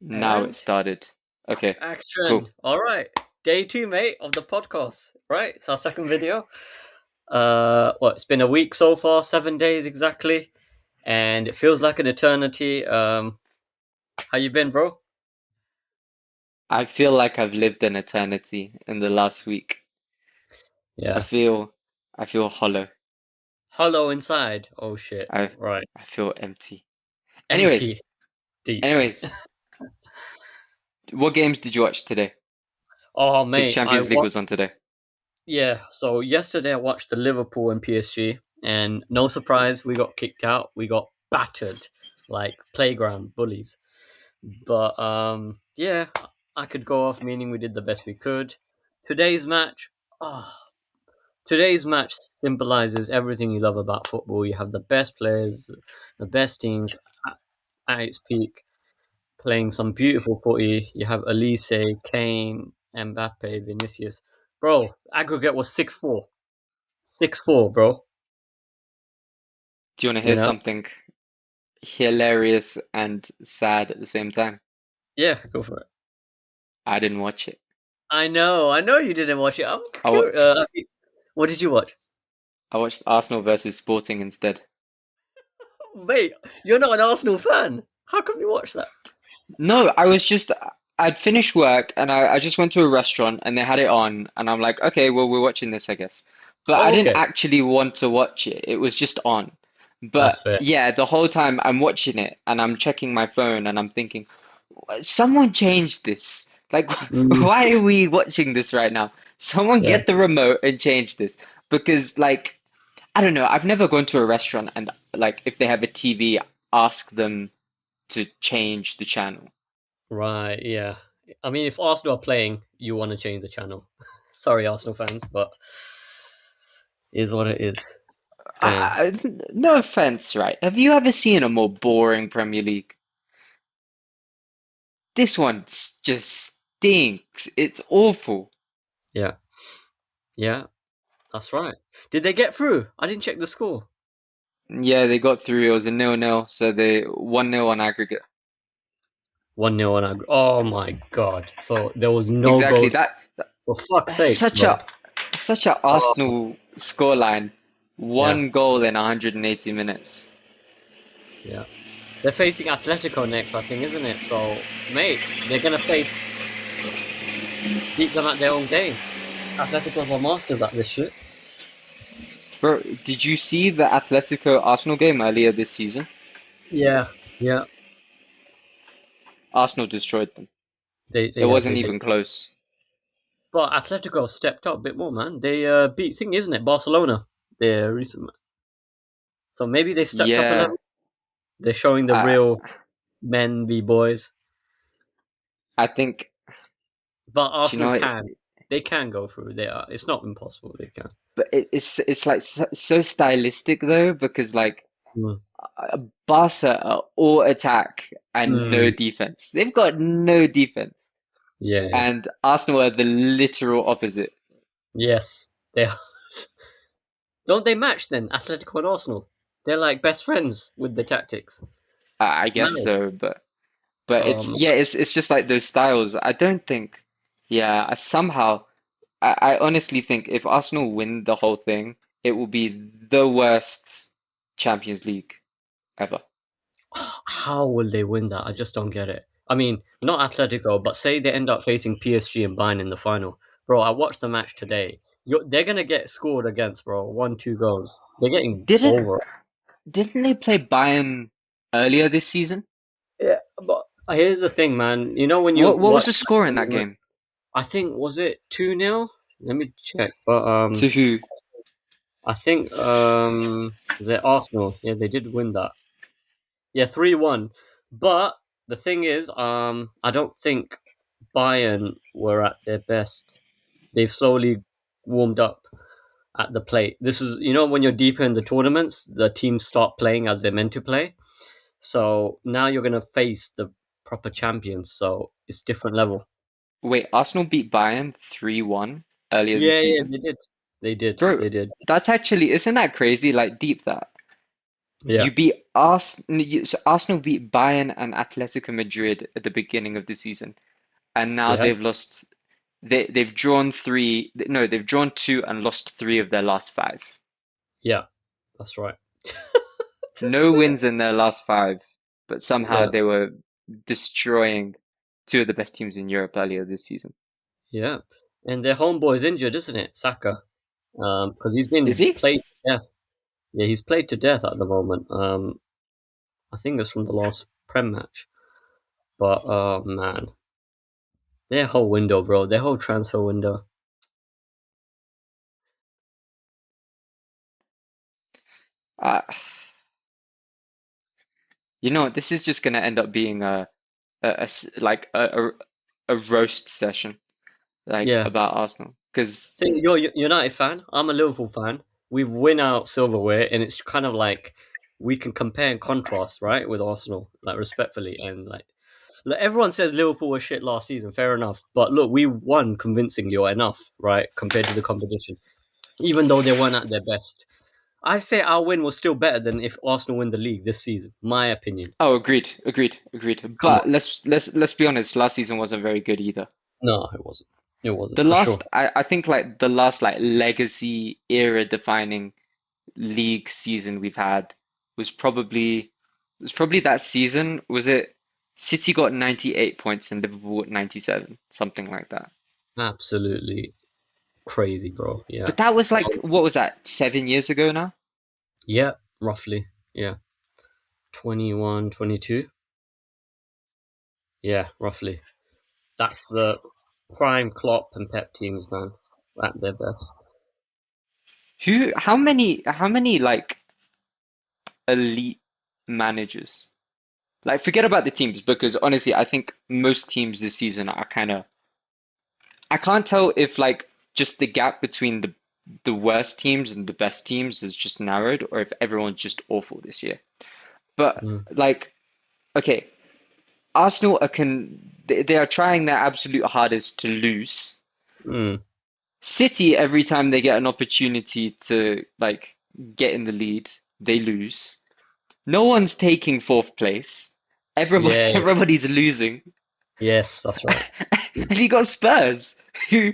Now it And started. Okay, action. cool. All right. Day two, mate, of the podcast. Right. It's our second video. It's been a week so far, 7 days exactly. And it feels like an eternity. How you been, bro? I feel like I've lived an eternity in the last week. I Yeah. feel I feel hollow. Hollow inside. Oh shit. I Right. I feel empty. Empty. Anyways, Deep. anyways, what games did you watch today? Oh Because mate, Champions League was on today. yeah, so yesterday I watched the Liverpool and PSG, and no surprise, we got kicked out. We got battered like playground bullies. But yeah, I could go off meaning we did the best we could. Today's match, oh, today's match symbolizes everything you love about football. You have the best players, the best teams at its peak, playing some beautiful footy. You have Elise, Kane, Mbappe, Vinicius. Bro, aggregate was 6-4. 6-4, bro. Do you want to You hear know? something hilarious and sad at the same time? Yeah, go for it. I didn't watch it. I know you didn't watch it. I'm I curious. watched What did you watch? I watched Arsenal versus Sporting instead. Wait, you're not an Arsenal fan. How come you watch that? No, I'd finished work and I just went to a restaurant and they had it on and I'm like, okay, well, we're watching this, I guess. But I Oh, didn't okay. actually want to watch it. It was just on. That's But fair. yeah, the whole time I'm watching it and I'm checking my phone and I'm thinking, someone changed this. Like, Mm, why are we watching this right now? Someone yeah. get the remote and change this. Because, like, I don't know, I've never gone to a restaurant and, like, if they have a TV, ask them to change the channel. Right, yeah. I mean, if Arsenal are playing, you want to change the channel. Sorry, Arsenal fans, but it is what it is. Damn. No offense, right? Have you ever seen a more boring Premier League? This one just stinks. It's awful. Yeah, yeah, that's right. Did they get through? I didn't check the score. Yeah, they got through. It was a 0-0, so they 1-0 on aggregate. 1-0 on aggregate. Oh my god. So there was no Exactly. goal. For fuck's That's sakes, such bro. a Oh, Arsenal scoreline. yeah, One goal in 180 minutes. yeah. They're facing Atletico next, I think, isn't it? So, mate, they're gonna beat them at their own game. Atletico's are masters at this shit. Bro, did you see the Atletico Arsenal game earlier this season? Yeah, yeah. Arsenal destroyed them. It Yeah, wasn't they did. even close. But Atletico stepped up a bit more, man. They beat thing, isn't it? Barcelona. Their recent match. So maybe they stepped up a Yeah, level. They're showing the I real men v boys. I think, But do you Arsenal know, can. They can go through. They are. It's not impossible. They can. but it's like so stylistic though because like Mm. Barca are all attack and no Mm. defense. They've got no defense, Yeah, yeah. and Arsenal are the literal opposite. Yes, they are. Don't they match then? Atletico and Arsenal. They're like best friends with the tactics. I guess Mad. so, but it's Um, yeah, it's just like those styles. I don't think, yeah, I honestly think if Arsenal win the whole thing, it will be the worst Champions League ever. how will they win that? I just don't get it. I mean, not Atletico, but say they end up facing PSG and Bayern in the final. Bro, I watched the match today. They're gonna get scored against, bro. 1-2 goals. They're getting Didn't over. didn't they play Bayern earlier this season? Yeah, but here's the thing, man. You know when you What was watch, the score in that game? I think was it 2-0. Let me check. But To who? I think was it Arsenal? Yeah, they did win that. Yeah, 3-1. But the thing is, I don't think Bayern were at their best. They've slowly warmed up at the plate. This is, when you're deeper in the tournaments, the teams start playing as they're meant to play. So now you're gonna face the proper champions. So it's different level. Wait, Arsenal beat Bayern 3-1 earlier this Yeah, yeah, season? they did. They did. Bro, They did. that's actually, isn't that crazy? Like deep that. Yeah, You beat Arsenal, so Arsenal beat Bayern and Atletico Madrid at the beginning of the season, and now yeah, they've lost. They've drawn three. No, they've drawn two and lost three of their last five. yeah. That's right. This No is it. wins in their last five, but somehow Yeah, they were destroying two of the best teams in Europe earlier this season. yeah. And their homeboy's injured, isn't it, Saka? Because he's Is been he? played to death. Yeah, he's played to death at the moment. I think it's from the last Prem match. But man, their whole window, bro, their whole transfer window. Uh, you know, this is just gonna end up being like a roast session like Yeah, about Arsenal because think you're a United fan. I'm a Liverpool fan. We win out silverware, and it's kind of like we can compare and contrast, right, with Arsenal, like respectfully, and like everyone says Liverpool was shit last season. Fair enough, but look, we won convincingly or enough, right, compared to the competition, even though they weren't at their best. I say our win was still better than if Arsenal win the league this season. My opinion. oh, agreed. Come But on, let's be honest, last season wasn't very good either. no, it wasn't. It wasn't The for sure. last, I think like the last like legacy era defining league season we've had was probably that season. Was it City got 98 points and Liverpool got 97, something like that. Absolutely crazy, bro. Yeah. But that was like what was that, 7 years ago now? Yeah, roughly. Yeah. 21, 22. Yeah, roughly. That's the prime Klopp and Pep teams, man, at their best. How many like elite managers? Like forget about the teams because honestly, I think most teams this season are kind of I can't tell if like just the gap between the worst teams and the best teams has just narrowed or if everyone's just awful this year. But Mm. like, okay, Arsenal they are trying their absolute hardest to lose. Mm. City, every time they get an opportunity to like get in the lead, they lose. No one's taking fourth place. Yeah, Everybody's losing. yes, that's right. Have you got Spurs? Who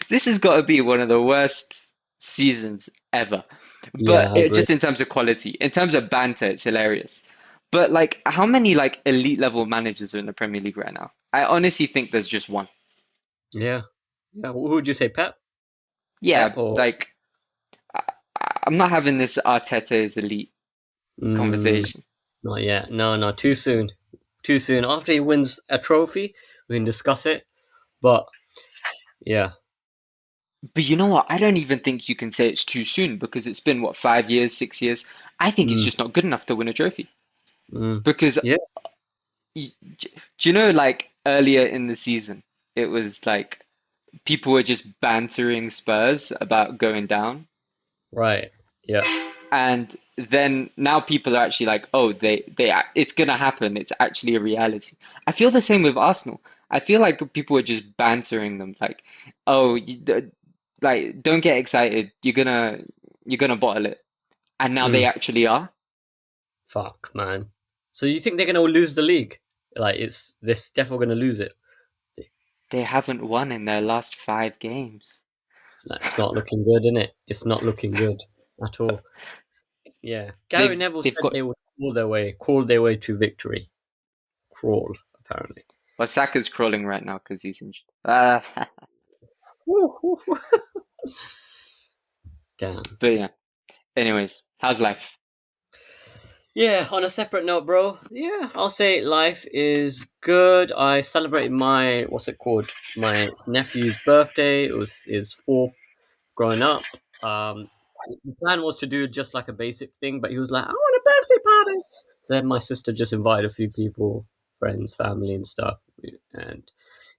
This has got to be one of the worst seasons ever. Yeah, But I agree. just in terms of quality, in terms of banter, it's hilarious. But like, how many like elite level managers are in the Premier League right now? I honestly think there's just one. Yeah. Yeah. Who would you say, Pep? Pep Yeah, or like I, I'm not having this Arteta is elite mm, conversation. not yet? No, no, too soon. Too soon. After he wins a trophy, we can discuss it. But yeah. But you know what? I don't even think you can say it's too soon because it's been what, 5 years, 6 years? I think he's Mm, just not good enough to win a trophy. mm, Because yeah. y- do you know, like earlier in the season, it was like people were just bantering Spurs about going down. Right. Yeah. And then now people are actually like, oh, it's gonna happen. It's actually a reality. I feel the same with Arsenal. I feel like people are just bantering them, like, oh, like don't get excited. You're gonna bottle it. And now they Mm, actually are. fuck, man. So you think they're gonna lose the league? Like it's they're definitely gonna lose it. They haven't won in their last 5 games. That's not looking good, is it? It's not looking good at all. Yeah. Gary Neville They've said got they would crawl their way to victory. Crawl, apparently. well, Saka's crawling right now because he's injured. Woo, woo, woo. Damn. But yeah. Anyways, how's life? Yeah, on a separate note, bro. Yeah, I'll say life is good. I celebrated my what's it called? My nephew's birthday. It was his fourth growing up. The plan was to do just like a basic thing, but he was like, "I want a birthday party." So then my sister just invited a few people, friends, family, and stuff, and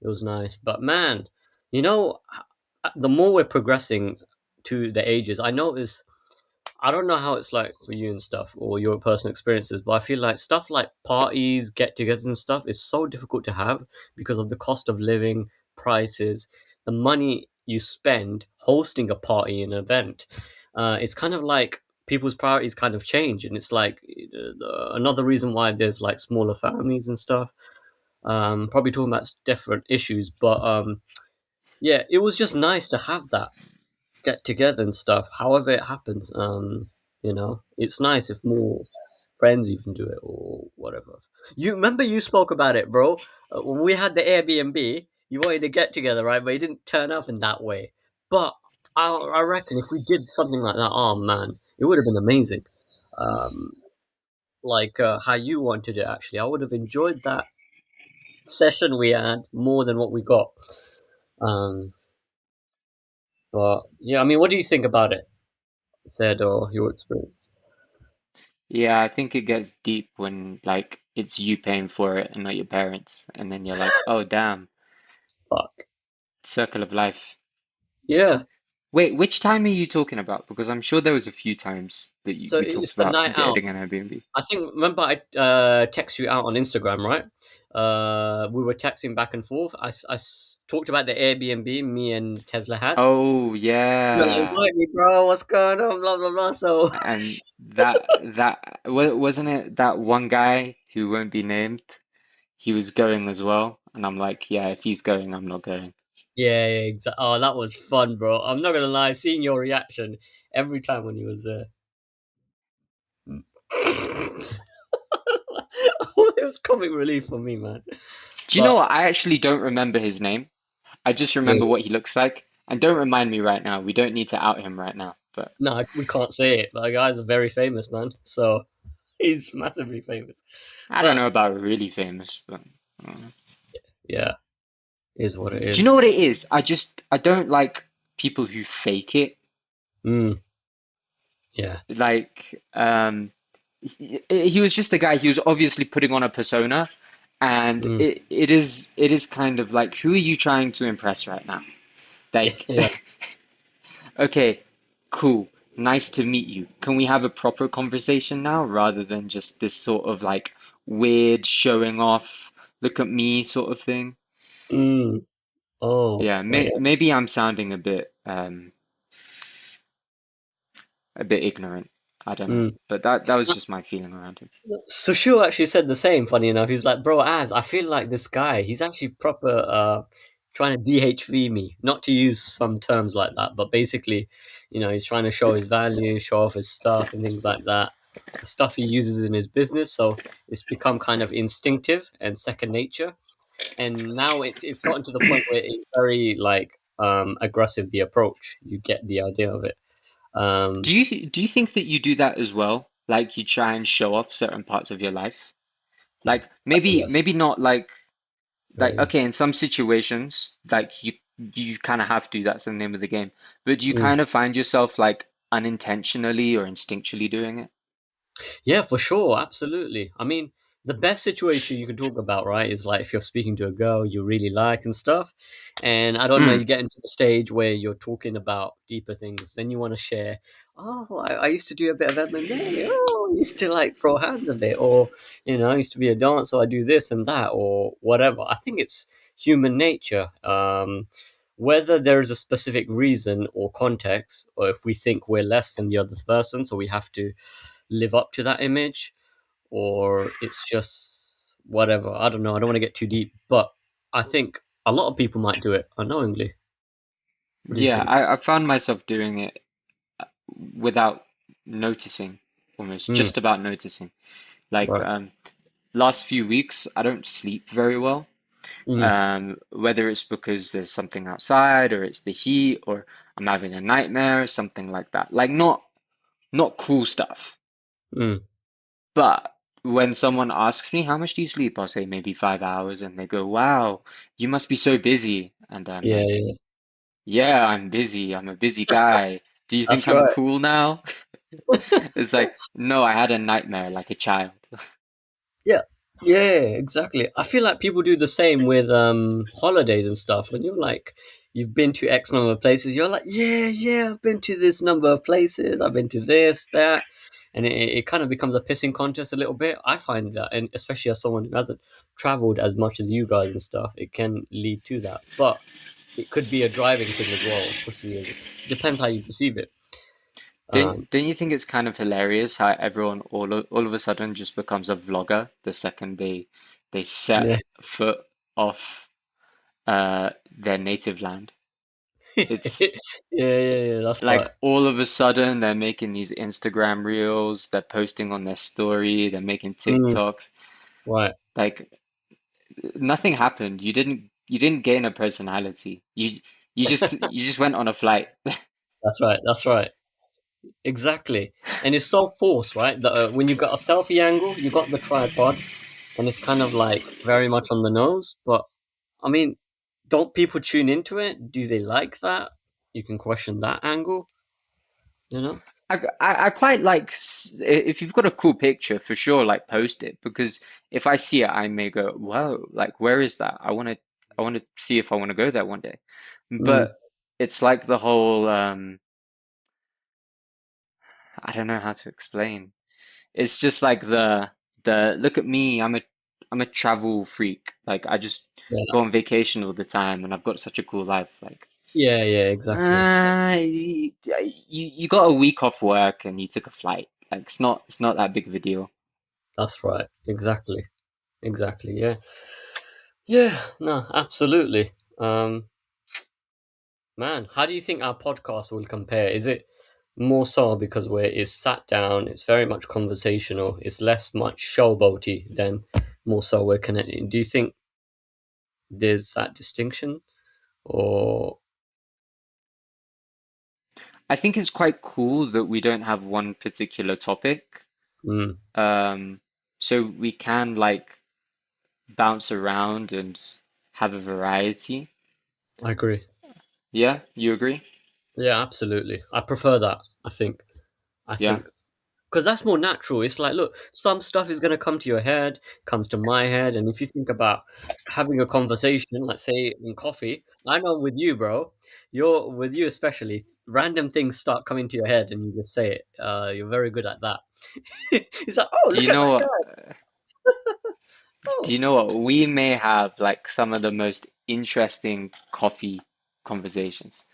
it was nice. But man, you know, the more we're progressing to the ages, I notice I don't know how it's like for you and stuff or your personal experiences, but I feel like stuff like parties, get togethers and stuff is so difficult to have because of the cost of living, prices, the money you spend hosting a party, an event. It's kind of like people's priorities kind of change, and it's like another reason why there's like smaller families and stuff. Probably talking about different issues, but yeah, it was just nice to have that get together and stuff. However it happens, it's nice if more friends even do it or whatever. You remember you spoke about it, bro. When we had the Airbnb, you wanted to get together, right? But it didn't turn up in that way. But I reckon if we did something like that, oh man, it would have been amazing. Um, like how you wanted it, actually, I would have enjoyed that session we had more than what we got. Um, but yeah, I mean, what do you think about it, Zed, or your experience? Yeah, I think it gets deep when like it's you paying for it and not your parents, and then you're like, oh damn, Fuck. circle of life. Yeah. Wait, which time are you talking about? Because I'm sure there was a few times that So we talked it's the about night out. getting an Airbnb. I think remember I text you out on Instagram, right? We were texting back and forth. Talked about the Airbnb me and Tesla had. Oh You're like, yeah. invite me, bro. What's going on? Blah blah blah. So And wasn't it that one guy who won't be named? He was going as well, and I'm like, yeah, if he's going, I'm not going. yeah, exactly. Oh, that was fun, bro. I'm not gonna lie. Seeing your reaction every time when he was there, it was comic relief for me, man. Do you know But what? I actually don't remember his name. I just remember what he looks like. And don't remind me right now. We don't need to out him right now. But no, we can't say it. That guy's a very famous man, so he's massively famous. I don't But know about really famous, but yeah, is what it do you know is. what it is? I don't like people who fake it. Mm, yeah. Like he was just a guy. He was obviously putting on a persona, and Mm, it is kind of like, who are you trying to impress right now? yeah. Like, Yeah. okay, cool, nice to meet you. Can we have a proper conversation now rather than just this sort of like weird showing off, look at me sort of thing? Mm, oh, Yeah, wait. maybe I'm sounding a bit ignorant. I don't know, Mm. but that was just my feeling around him. Sushil actually said the same, funny enough. He's like, bro, Az, I feel like this guy, he's actually proper trying to DHV me. Not to use some terms like that, but basically, he's trying to show his value, show off his stuff and things like that. The stuff he uses in his business. So it's become kind of instinctive and second nature. And now it's gotten to the point where it's very like aggressive, the approach. You get the idea of it. Um Do you think that you do that as well? Like you try and show off certain parts of your life? Like yes. maybe not like Very okay, yes. in some situations, like you kind of have to, that's the name of the game. But do you Mm. kind of find yourself like unintentionally or instinctually doing it? Yeah, for sure, absolutely. I mean, the best situation you can talk about, right, is like if you're speaking to a girl you really like and stuff, and I don't know, Mm. you get into the stage where you're talking about deeper things, then you want to share. Oh, I used to do a bit of MMA. Oh, I used to like throw hands a bit, or I used to be a dancer. I do this and that, or whatever. I think it's human nature. Whether there is a specific reason or context, or if we think we're less than the other person, so we have to live up to that image, or it's just whatever. I don't know. I don't want to get too deep, but I think a lot of people might do it unknowingly. What do you Yeah, think? I found myself doing it without noticing, almost Mm, just about noticing. Like right. last few weeks, I don't sleep very well. Mm, Whether it's because there's something outside or it's the heat or I'm having a nightmare or something like that. Like not cool stuff. mm. But when someone asks me how much do you sleep, I'll say maybe 5 hours, and they go, "Wow, you must be so busy." And I'm Yeah, like, yeah, "Yeah, I'm busy. I'm a busy guy. Do you that's think I'm right. cool now?" It's like, no, I had a nightmare like a child. Yeah, yeah, exactly. I feel like people do the same with holidays and stuff. When you're like, you've been to X number of places, you're like, yeah, yeah, I've been to this number of places. I've been to this, that, and it kind of becomes a pissing contest a little bit. I find that, and especially as someone who hasn't traveled as much as you guys and stuff, it can lead to that. But it could be a driving thing as well. Pussy is. Depends how you perceive it. Don't you think it's kind of hilarious how everyone all of a sudden just becomes a vlogger the second they set Yeah, foot off their native land? It's yeah. That's like right. all of a sudden they're making these Instagram reels, they're posting on their story, they're making Mm, TikToks. right. Like nothing happened. You didn't gain a personality. You just went on a flight. That's right. That's right. Exactly. And it's so forced, right? That when you got a selfie angle, you got the tripod, and it's kind of like very much on the nose. But I mean, don't people tune into it? Do they like that? You can question that angle, you know? I quite like if you've got a cool picture for sure, like post it because if I see it, I may go, whoa, like where is that? I want to see if I want to go there one day. Mm, But it's like the whole I don't know how to explain. It's just like the look at me, I'm a travel freak. Like I just yeah, go on vacation all the time and I've got such a cool life. Like yeah, exactly. you got a week off work and you took a flight. Like it's not that big of a deal. That's right. Exactly. Exactly. Yeah. Yeah. No, absolutely. Man, how do you think our podcast will compare? Is it more so because where it's sat down, it's very much conversational, it's less much showboaty than more so we're connecting? Do you think there's that distinction? Or I think it's quite cool that we don't have one particular topic. mm, Um, so we can like bounce around and have a variety. I agree. Yeah, you agree? Yeah, absolutely. I prefer that. I think. I Yeah. think because that's more natural. It's like, look, some stuff is going to come to your head, comes to my head, and if you think about having a conversation, let's say in coffee, I know with you, bro, you're with you especially, random things start coming to your head, and you just say it. You're very good at that. It's like, oh, Do look you at know that what? guy. Do you Oh, know what? We may have like some of the most interesting coffee conversations.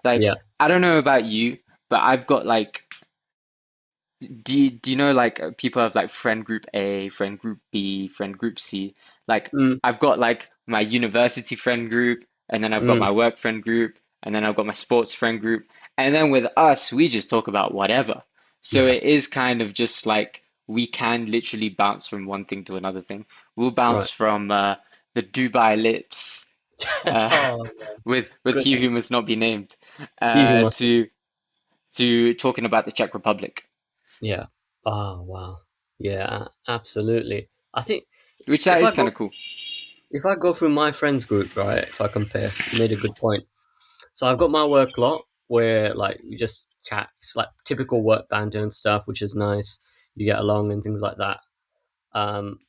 Like, yeah. I don't know about you, but I've got like do you know like people have like friend group A, friend group B, friend group C? Like Mm, I've got like my university friend group, and then I've got mm, my work friend group, and then I've got my sports friend group. And then with us, we just talk about whatever. So yeah. it is kind of just like we can literally bounce from one thing to another thing. We'll Right. bounce from the Dubai lips uh, Oh, with good. he who must not be named He who must. to talking about the Czech Republic. Yeah. Oh, wow. Yeah, absolutely. I think Which that if I is kind go of cool. if I go through my friends group, right, if I compare, you made a good point. So I've got my work lot where like we just chat. It's like typical work banter and stuff, which is nice. You get along and things like that.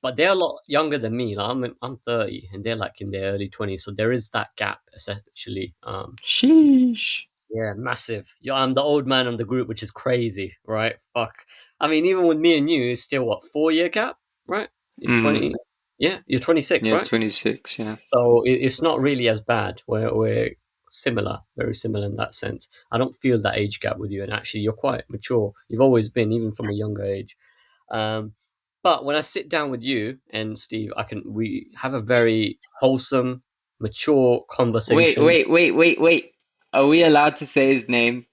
But they're a lot younger than me. Like I'm 30 and they're like in their early 20s. So there is that gap essentially. Sheesh. Yeah, massive. Yeah, I'm the old man on the group, which is crazy, right? Fuck. I mean, even with me and you, it's still what, 4 year gap, right? You're Mm. 20. Yeah, you're 26, Yeah, right? 26, yeah. So it's not really as bad. We're similar, very similar in that sense. I don't feel that age gap with you, and actually, you're quite mature. You've always been, even from a younger age. Um, but when I sit down with you and Steve, we have a very wholesome, mature Wait, conversation. wait, wait, wait, wait. Are we allowed to say his name?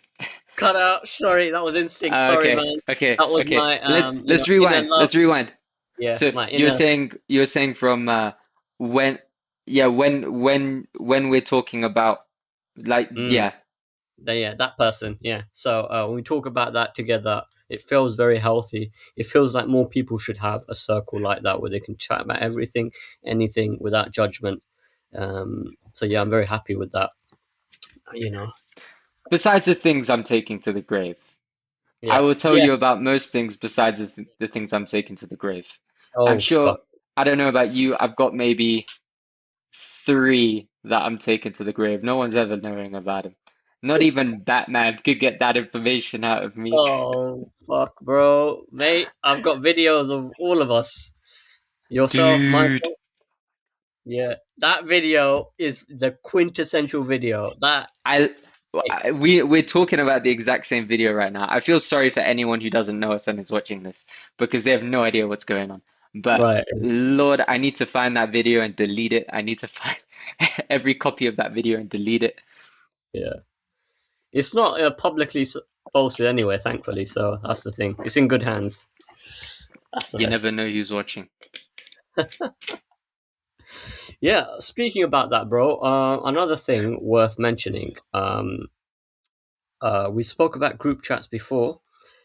Cut out. Sorry, that was instinct. Sorry, Okay, man. okay, That was okay. my Let's inner rewind. love. Let's rewind. Yeah, So my you're inner. saying you're saying from when yeah, when we're talking about like Mm, yeah. yeah, that person. Yeah. So when we talk about that together, it feels very healthy. It feels like more people should have a circle like that where they can chat about everything, anything without judgment. So yeah, I'm very happy with that. You know. Besides the things I'm taking to the grave. I Yeah. will tell you Yes. about most things besides the things I'm taking to the grave. I'm Oh sure, fuck. I don't know about you, I've got maybe three that I'm taking to the grave. No one's ever knowing about him. Not even Batman could get that information out of me. Oh fuck, bro, mate. I've got videos of all of us. Yourself, Dude, myself. Yeah, that video is the quintessential video. That I, we're talking about the exact same video right now. I feel sorry for anyone who doesn't know us and is watching this because they have no idea what's going on. But right, Lord, I need to find that video and delete it. I need to find every copy of that video and delete it. yeah. It's not publicly posted anyway, thankfully. So that's the thing. It's in good hands. That's the You best never thing. know who's watching. Yeah. Speaking about that, bro. Another thing worth mentioning. We spoke about group chats before,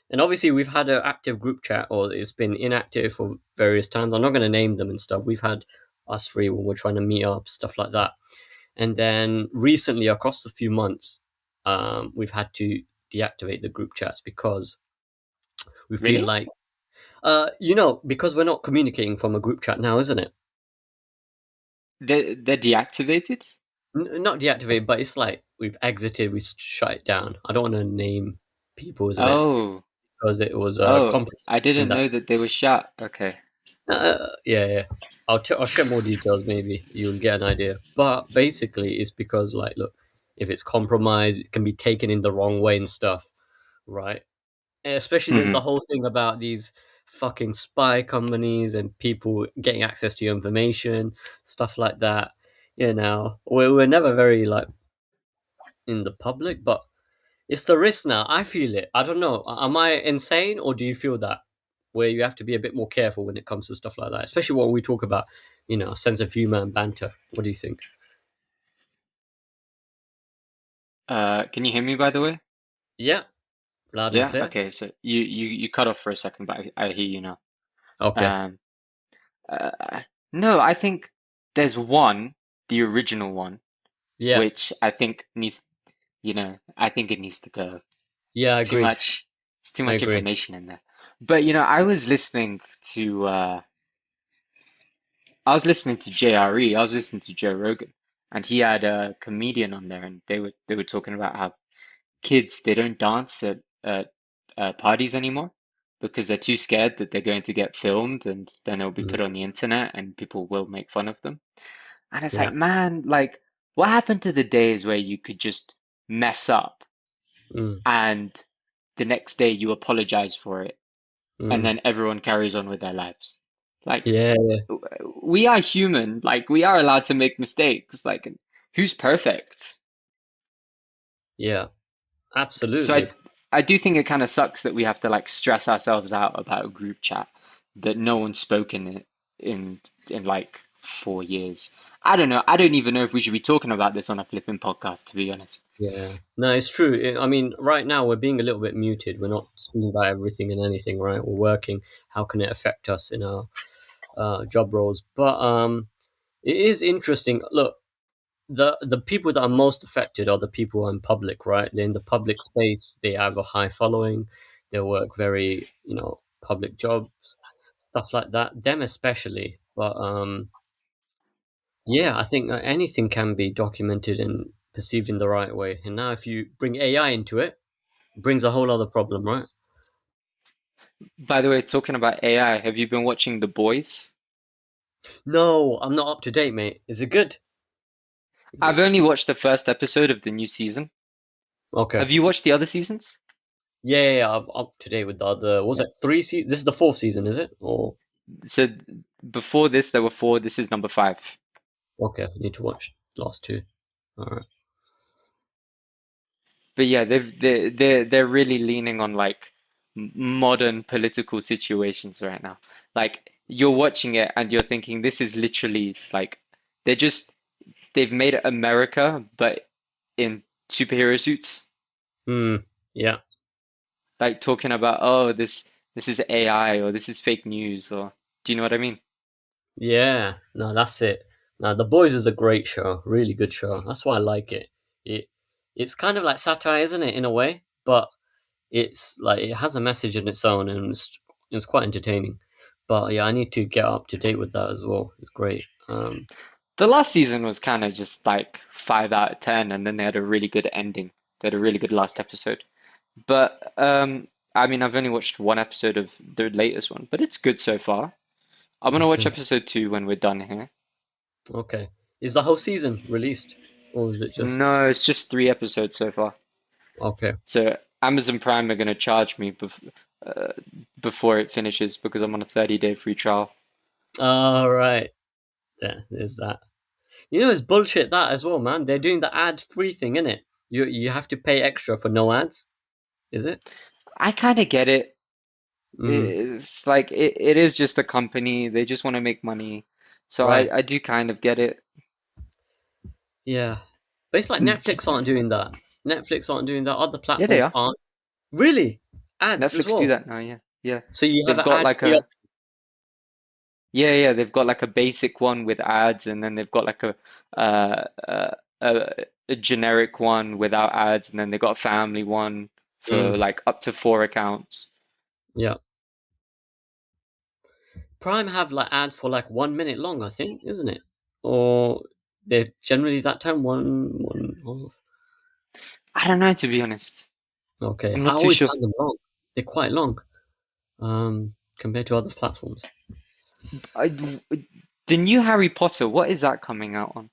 and obviously we've had an active group chat, or it's been inactive for various times. I'm not going to name them and stuff. We've had us three when we're trying to meet up, stuff like that. And then recently, across the few months, we've had to deactivate the group chats because we feel Really? like, because we're not communicating from a group chat now, isn't it? They're deactivated? Not deactivated, but it's like we've exited, we shut it down. I don't want to name people, isn't it? Oh, Because it was a oh, company, I and didn't know that's that they were shut. Okay. yeah, yeah. I'll share more details. Maybe you'll get an idea. But basically, it's because like, look, if it's compromised, it can be taken in the wrong way and stuff, right? And especially there's the Hmm. whole thing about these fucking spy companies and people getting access to your information, stuff like that. We're never very like in the public, but it's the risk now. I feel it. I don't know. Am I insane, or do you feel that where you have to be a bit more careful when it comes to stuff like that, especially when we talk about, sense of humor and banter? What do you think? Can you hear me by the way? Yeah, loud and Yeah? clear. Okay, so you cut off for a second, but I hear you now. Okay. Um, uh, no, I think there's one, the original one, Yeah. which I think needs, I think it needs to go. Yeah. It's too Agreed. much, it's too I much agree. information in there. But I was listening to I was listening to JRE, I was listening to Joe Rogan, and he had a comedian on there, and they were talking about how kids they don't dance at parties anymore because they're too scared that they're going to get filmed and then it'll be Mm, put on the internet and people will make fun of them. And it's like, yeah. man, like what happened to the days where you could just mess up Mm, and the next day you apologize for it and mm. then everyone carries on with their lives? Like Yeah. we are human, like we are allowed to make mistakes. Like who's perfect? Yeah. So Absolutely. I do think it kind of sucks that we have to like stress ourselves out about a group chat that no one's spoken in like 4 years. I don't know. I don't even know if we should be talking about this on a flipping podcast, to be honest. Yeah. No, it's true. I mean, right now we're being a little bit muted. We're not speaking about everything and anything, right? We're working. How can it affect us in our job roles? But it is interesting. Look, the people that are most affected are the people in public, right? They're in the public space. They have a high following. They work very, public jobs, stuff like that. Them especially. But yeah, I think anything can be documented and perceived in the right way. And now, if you bring AI into it, brings a whole other problem, right? By the way, talking about AI, have you been watching The Boys? No, I'm not up to date, mate. Is it good? Is I've it only watched the first episode of the new season. okay? Have you watched the other seasons? Yeah, yeah, yeah, I'm up to date with the other. Was it three seasons? This is the fourth season, is it? Or So before this, there were four. This is number five. okay, I need to watch the last two. All right. But yeah, they're really leaning on like modern political situations right now. Like you're watching it and you're thinking this is literally like they're just they've made it America but in superhero suits. Hmm. Yeah. Like talking about oh this is AI or this is fake news or do you know what I mean? Yeah. No, that's it. Now, The Boys is a great show. Really good show. That's why I like it. It it's kind of like satire, isn't it, in a way? But it's like it has a message in its own, and it's quite entertaining. But yeah, I need to get up to date with that as well. It's great. The last season was kind of just like 5 out of 10 and then they had a really good ending. They had a really good last episode. But I mean, I've only watched one episode of the latest one, but it's good so far. I'm gonna watch Okay. episode two when we're done here. Okay. Is the whole season released, or is it just No, it's just 3 episodes so far. okay? So Amazon Prime are going to charge me uh, before it finishes because I'm on a 30-day free trial. All right. Yeah, there's that. It's bullshit that as well, man. They're doing the ad-free thing, innit? You have to pay extra for no ads, is it? I kind of get it. Mm, It's like it is just a company. They just want to make money. So right. I do kind of get it. Yeah. But it's like Netflix aren't doing that. Netflix aren't doing that. Other Yeah, they platforms are. aren't. Really? Ads as Netflix do well. that now, yeah. Yeah. So you have They've an got like ad-free a option. yeah, yeah, they've got like a basic one with ads and then they've got like uh, uh, a generic one without ads and then they've got a family one for Mm, like up to 4 accounts. yeah. Prime have like ads for like 1 minute long, I think, isn't it? Or they're generally that time one half. I don't know to be honest. Okay. I'm I not too always sure. find them long. They're quite long. Compared to other platforms. I, the new Harry Potter, what is that coming out on?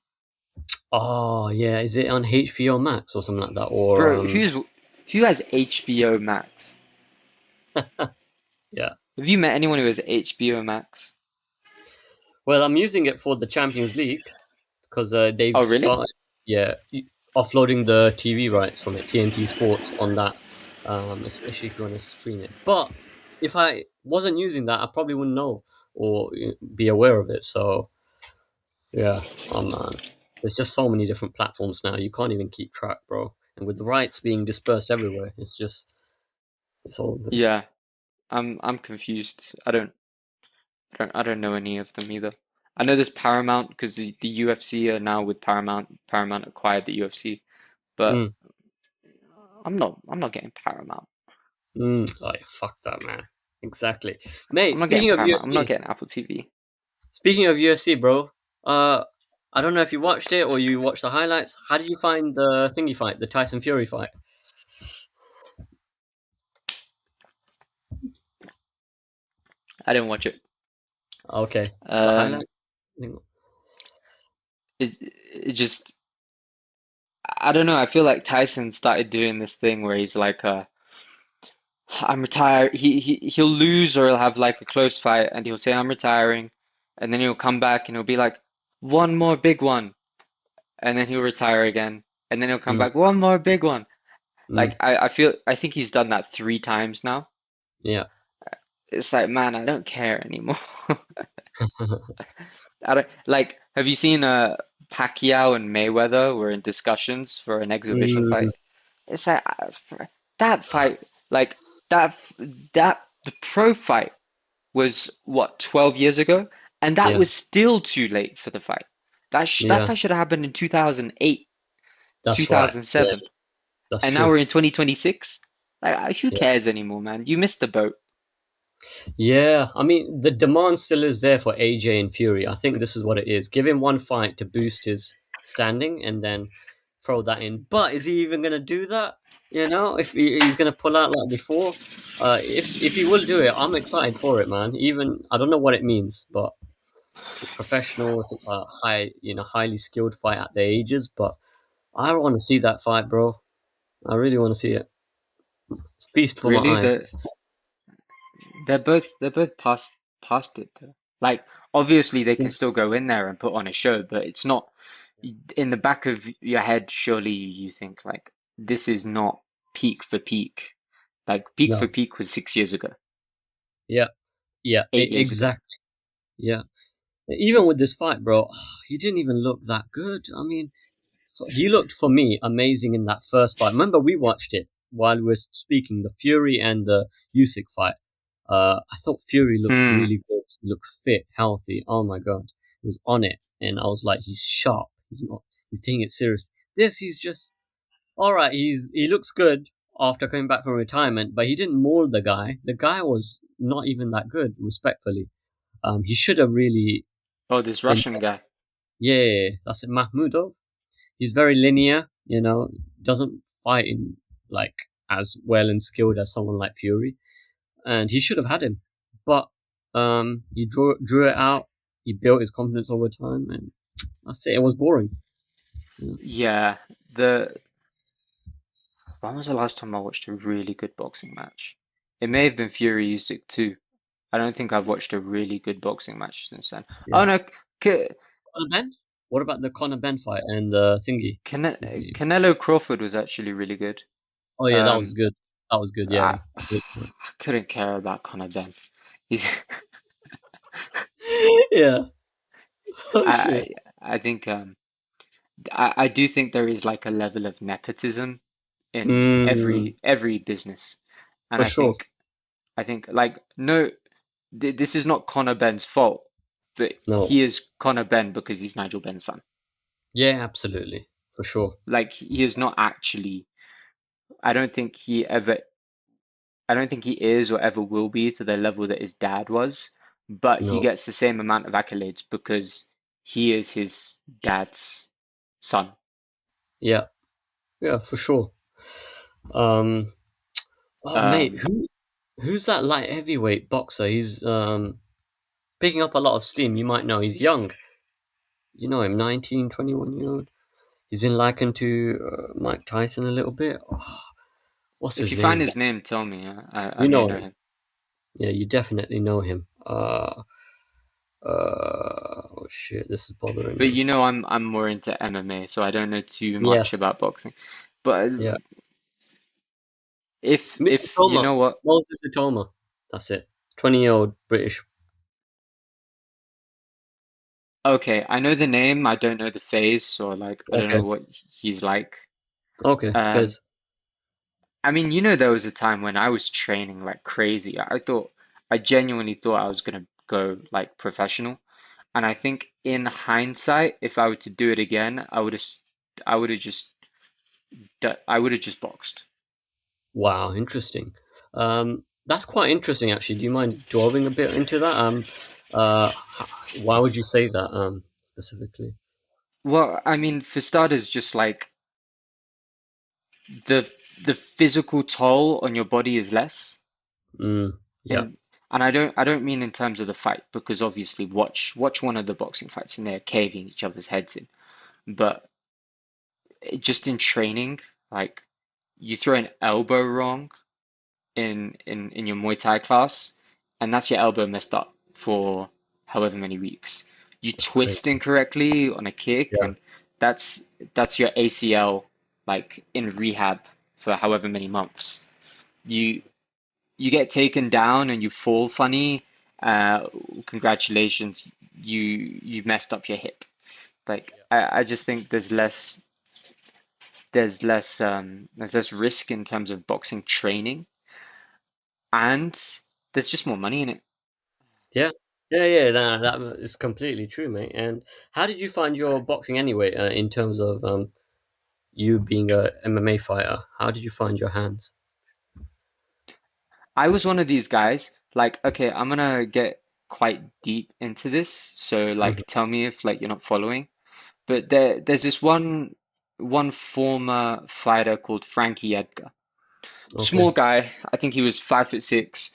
Oh yeah, is it on HBO Max or something like that? Or Bro, who has HBO Max? yeah. Have you met anyone who has HBO Max? Well, I'm using it for the Champions League because they've Oh, really? started, yeah, offloading the TV rights from it, TNT Sports on that, especially if you want to stream it. But if I wasn't using that, I probably wouldn't know or be aware of it. So yeah, oh man, there's just so many different platforms now. You can't even keep track, bro. And with the rights being dispersed everywhere, it's all good. Yeah, I'm confused. I don't know any of them either. I know there's Paramount because the UFC are now with Paramount. Paramount acquired the UFC, but Mm, I'm not getting Paramount. Oh, yeah, fuck that, man. Exactly, I'm mate. not getting Speaking of Paramount. I'm not UFC, getting Apple TV. bro. I don't know if you watched it or you watched the highlights. How did you find the thingy fight, the Tyson Fury fight? I didn't watch it. Okay, the Um, highlights. I think- it just I don't know. I feel like Tyson started doing this thing where he's like, I'm retired. He'll lose or he'll have like a close fight and he'll say I'm retiring, and then he'll come back and he'll be like, one more big one, and then he'll retire again, and then he'll come Mm, back, one more big one. mm, Like I think he's done that 3 times now. yeah. It's like, man, I don't care anymore. I don't like. Have you seen Pacquiao and Mayweather were in discussions for an exhibition Mm, fight? It's like that fight, like that that the pro fight was what 12 years ago, and that yeah, was still too late for the fight. That yeah. fight should have happened in 2008, That's right. Yeah, 2007, that's and now true. we're in 2026. Like, who Yeah. cares anymore, man? You missed the boat. Yeah, I mean, the demand still is there for AJ and Fury. I think this is what it is. Give him one fight to boost his standing and then throw that in. But is he even going to do that? If he's going to pull out like before? If he will do it, I'm excited for it, man. Even, I don't know what it means, but it's professional, if it's a highly skilled fight at their ages. But I want to see that fight, bro. I really want to see it. It's feast for my Really, eyes. they're both past it though. Like obviously they can still go in there and put on a show, but it's not in the back of your head. Surely you think like this is not peak for peak. Like peak for No. peak was 6 years ago, Yeah. Yeah. 8 years ago. Exactly. Yeah. Even with this fight, bro, he didn't even look that good. I mean, he looked for me amazing in that first fight. Remember, we watched it while we were speaking, the Fury and the Usyk fight. I thought Fury looked Hmm. really good, looked fit, healthy. Oh my god, he was on it, and I was like, he's sharp. He's not. He's taking it serious. This, he's just all right. He looks good after coming back from retirement, but he didn't mold the guy. The guy was not even that good, respectfully. He should have really. Oh, this In, Russian guy. yeah, that's it, Mahmudov. He's very linear, doesn't fight in like as well and skilled as someone like Fury, and he should have had him, but he drew it out. He built his confidence over time, and That's it. It was boring. Yeah. Yeah, the when was the last time I watched a really good boxing match? It may have been Fury Usyk too. I don't think I've watched a really good boxing match since then. Oh Yeah. no, K Conor Ben? What about the Conor Ben fight and the thingy? What's his name? Canelo Crawford was actually really good. Oh yeah, that was Um, good. That was good. I, Yeah. I couldn't care about Conor Ben. He's Yeah. Oh I shit. I think I do think there is like a level of nepotism in Mm, every business, and for sure. I think like no, this is not Conor Ben's fault, but No. he is Conor Ben because he's Nigel Ben's son. Yeah, absolutely. For sure. Like he is not actually. I don't think he ever. I don't think he is or ever will be to the level that his dad was, but he No. gets the same amount of accolades because he is his dad's son. Yeah. Yeah, for sure. Um. Oh mate, Um, who's that light heavyweight boxer? He's picking up a lot of steam. You might know. He's young. You know him, 19, 21 year old. He's been likened to Mike Tyson a little bit. Oh, what's if his you find name? his name, tell me. I You may know know him. him. Yeah, you definitely know him. Oh shit, this is bothering But me. you know, I'm more into MMA, so I don't know too much Yes, about boxing. But yeah. if you Mitoma, know what, Moses Itoma. That's it. 20-year-old British. okay, I know the name, I don't know the face, or like I don't know Okay, what he's like. okay, Um, Fizz. I mean, you know, there was a time when I was training like crazy. I genuinely thought I was gonna go like professional. And I think in hindsight, if I were to do it again, I would have just, I would have just boxed. Wow, interesting. That's quite interesting, actually. Do you mind delving a bit into that? Why would you say that specifically? Well, I mean, for starters, just like the the physical toll on your body is less, Mm, yeah, and I don't mean in terms of the fight because obviously watch one of the boxing fights and they're caving each other's heads in, but just in training, like you throw an elbow wrong in your Muay Thai class, and that's your elbow messed up for however many weeks. You that's crazy. twist incorrectly on a kick, Yeah. and that's that's your ACL like in rehab for however many months. You you get taken down and you fall funny. Uh, Congratulations, you messed up your hip. Like I just think there's less risk in terms of boxing training, and there's just more money in it. Yeah, yeah. That is completely true, mate. And how did you find your boxing anyway? In terms of you being a MMA fighter, how did you find your hands? I was one of these guys, like, okay, I'm gonna get quite deep into this, so Mhm. like tell me if like you're not following. But there's this one former fighter called Frankie Edgar. Okay. Small guy, I think he was 5'6",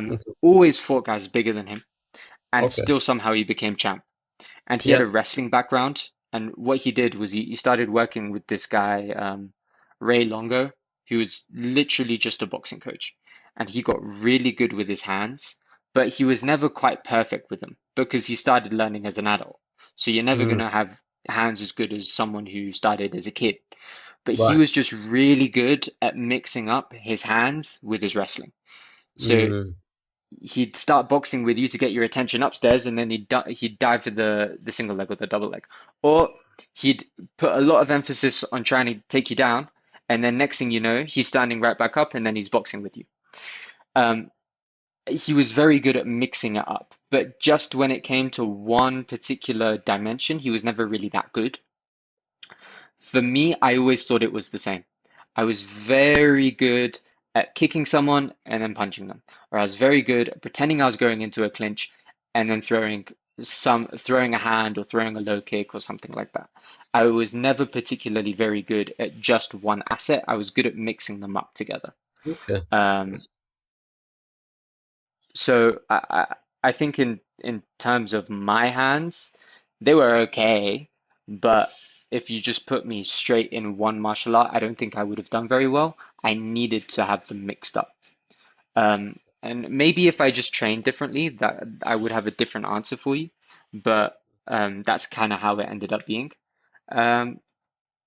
Okay. always fought guys bigger than him, and Okay. still somehow he became champ. And he had Yeah. a wrestling background. And what he did was he started working with this guy, Ray Longo, who was literally just a boxing coach. And he got really good with his hands, but he was never quite perfect with them because he started learning as an adult. So you're never going Mm, to have hands as good as someone who started as a kid. But he right. was just really good at mixing up his hands with his wrestling. So Mm, he'd start boxing with you to get your attention upstairs, and then he'd dive for the single leg or the double leg, or he'd put a lot of emphasis on trying to take you down, and then next thing you know, he's standing right back up, and then he's boxing with you. Um, he was very good at mixing it up, but just when it came to one particular dimension, he was never really that good. For me, I always thought it was the same. I was very good at kicking someone and then punching them, or I was very good at pretending I was going into a clinch and then throwing a hand or throwing a low kick or something like that. I was never particularly very good at just one asset. I was good at mixing them up together. okay. Um, so I think in terms of my hands, they were okay. But if you just put me straight in one martial art, I don't think I would have done very well. I needed to have them mixed up. And maybe if I just trained differently, that I would have a different answer for you. But that's kind of how it ended up being. Um,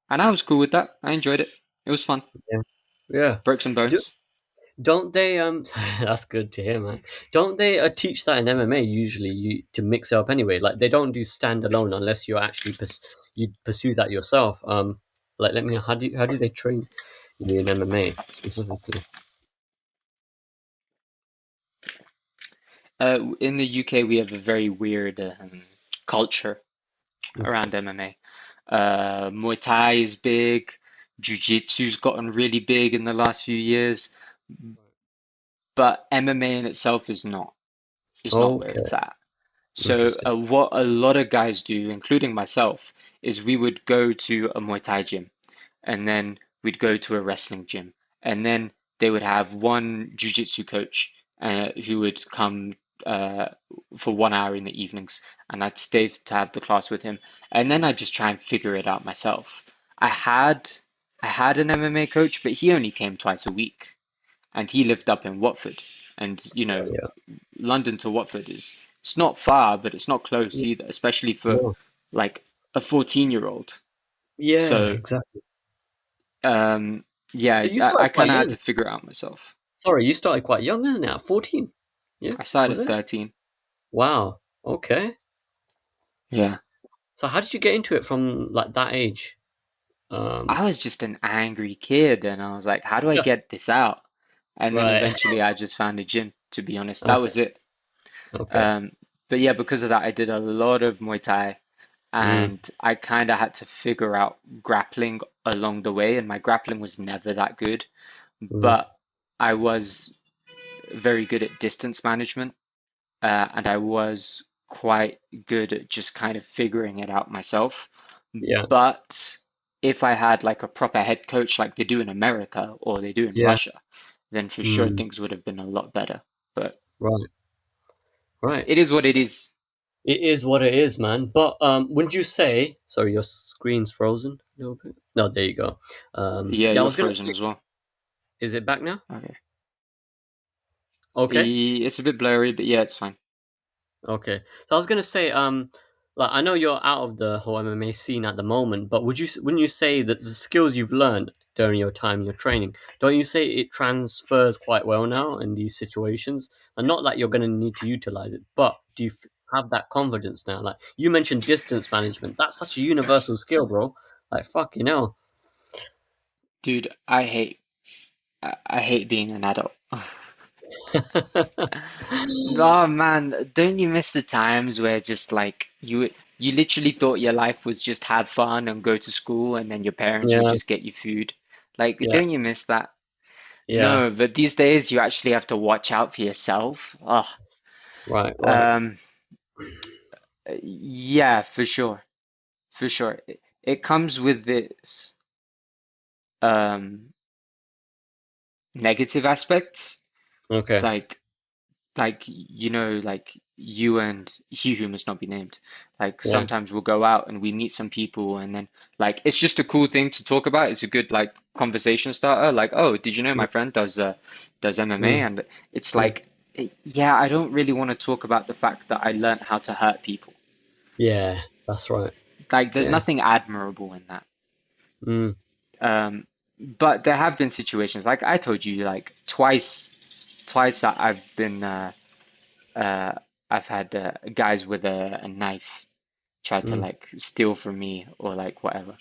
and I was cool with that. I enjoyed it. It was fun. Yeah. Yeah. Broke some Do, bones. don't they? That's good to hear, man. Don't they teach that in MMA usually? You to mix it up anyway. Like they don't do standalone unless you actually you pursue that yourself. Like let me know how do they train you in MMA specifically? In the UK, we have a very weird culture Okay. around MMA. Muay Thai is big. Jiu-Jitsu's gotten really big in the last few years, but MMA in itself is not. Is not where Okay. it's at. So Interesting. what a lot of guys do, including myself, is we would go to a Muay Thai gym, and then we'd go to a wrestling gym, and then they would have one jiu-jitsu coach who would come uh, for 1 hour in the evenings, and I'd stay to have the class with him, and then I'd just try and figure it out myself. I had I had an MMA coach, but he only came twice a week, and he lived up in Watford, and Yeah. London to Watford is it's not far, but it's not close Yeah. either, especially for No. like a 14-year-old. Yeah. So Exactly. um, yeah, So you I started quite kind of had young. to figure it out myself. Sorry, you started quite young, isn't it? At 14. Yeah. I started Was at it? 13. Wow. Okay. Yeah, So how did you get into it from like that age? I Um. was just an angry kid, and I was like, how do I Yeah. get this out? And then Right. eventually, I just found a gym. To be honest, that Okay. was it. Okay. Um, but yeah, because of that, I did a lot of Muay Thai, Mm. and I kind of had to figure out grappling along the way, and my grappling was never that good, Mm. but I was very good at distance management, and I was quite good at just kind of figuring it out myself. Yeah. But if I had like a proper head coach like they do in America or they do in Yeah. Russia, then for sure Mm. things would have been a lot better. But Right. Right. it is what it is. It is what it is, man. But wouldn't you say? Sorry, your screen's frozen a little bit. No, there you go. Yeah, Yeah, I you're was gonna frozen say. as well. Is it back now? Okay. Okay. It's a bit blurry, but yeah, it's fine. Okay. So I was gonna say, like I know you're out of the whole MMA scene at the moment, but wouldn't you say that the skills you've learned during your time in your training, don't you say it transfers quite well now in these situations? And not that you're gonna need to utilize it, but do you have that confidence now? Like you mentioned distance management, that's such a universal skill, bro. Like fuck, you know. Dude, I hate being an adult. Oh man, don't you miss the times where just like you literally thought your life was just have fun and go to school and then your parents would Yeah, just get you food? Like, yeah, don't you miss that? yeah. No, but these days you actually have to watch out for yourself. Oh, Right, right. um, yeah, for sure, for sure. It comes with this um negative aspects, Okay. like like you and he who must not be named, like Yeah. sometimes we'll go out and we meet some people and then like it's just a cool thing to talk about. It's a good like conversation starter, like, oh, did you know my friend does MMA? Mm, And it's mm. like yeah, I don't really want to talk about the fact that I learned how to hurt people. Yeah, that's right. Like there's Yeah. nothing admirable in that. Mm, But there have been situations like I told you, like twice that uh I've had guys with a knife try to mm. like steal from me or like whatever.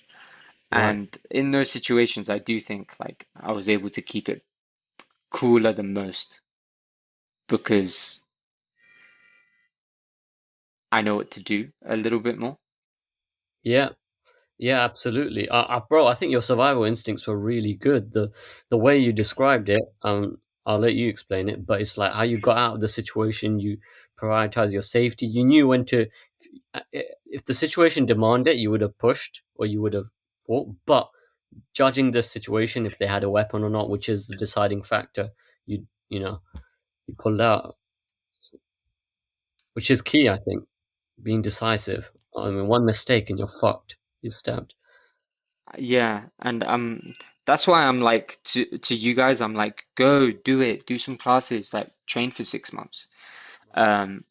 Right. And in those situations, I do think like I was able to keep it cooler than most because I know what to do a little bit more. Yeah. Yeah, absolutely. Bro, I think your survival instincts were really good. The way you described it, I'll let you explain it, but it's like how you got out of the situation, you prioritize your safety. You knew when to, if the situation demanded, you would have pushed or you would have fought. But judging the situation, if they had a weapon or not, which is the deciding factor, you know, you pulled out, which is key, I think, being decisive. I mean, one mistake and you're fucked. you're stabbed. Yeah, and that's why I'm like to you guys, I'm like, go do it, do some classes, like train for 6 months. Um,